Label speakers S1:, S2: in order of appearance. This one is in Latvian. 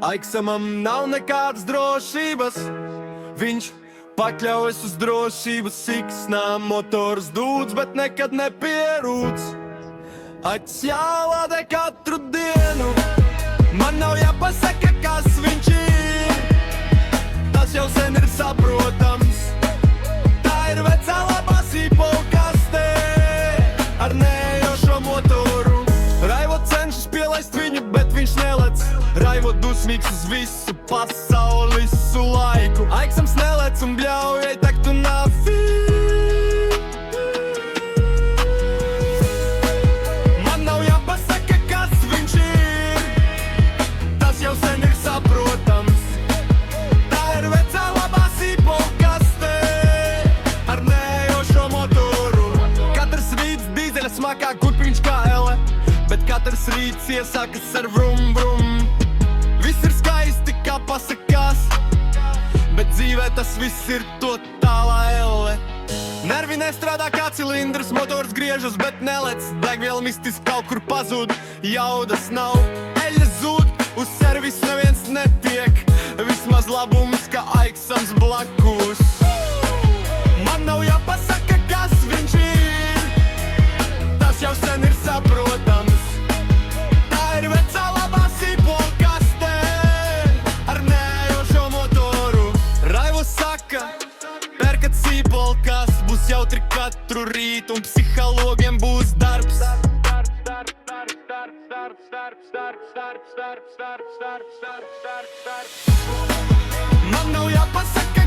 S1: Aiksamam nav nekādas drošības, viņš pakļaujas uz drošības siksnām. Motors dūds, bet nekad nepierūc. Atjālādē katru dienu, man nav jāpasaka, kas viņš ir. Tas jau sen ir saprotams, tā ir vecā labā sīpolkaste ar neejošo motoru. Raivo cenšas pielaist viņu, bet viņš nelec. Raivo dusmīgs uz visu pasauli, visu laiku. Aiksams nelec un bļaujai taktu nafī. Man nav jāpasaka, kas viņš ir. Tas jau sen ir saprotams, tā ir vecā labā sīpolkaste ar neejošo motoru. Katrs rīts dīzeļa smakā, kurpiņš kā ele, bet katrs rīts iesākas ar vrum vrum. Viss ir skaisti, kā pasakās, bet dzīvē tas viss ir totālā elle. Nervi nestrādā kā cilindrs, motors griežas, bet nelec. Degviela mistiski kaut kur pazūd, jaudas nav. Eļļa zūd, uz servisu neviens netiek. Vismaz labums, ka Aiksams blakus. Man nav jāpasaka, kas viņš ir. Tas jau sen ir saprotams, tā ir vecā labā sīpolkaste ar neejošo motoru. Raivo saka, pērkat sīpolkas, būs jautri katru rītu un psihologiem būs darbs. Man nav jāpasaka,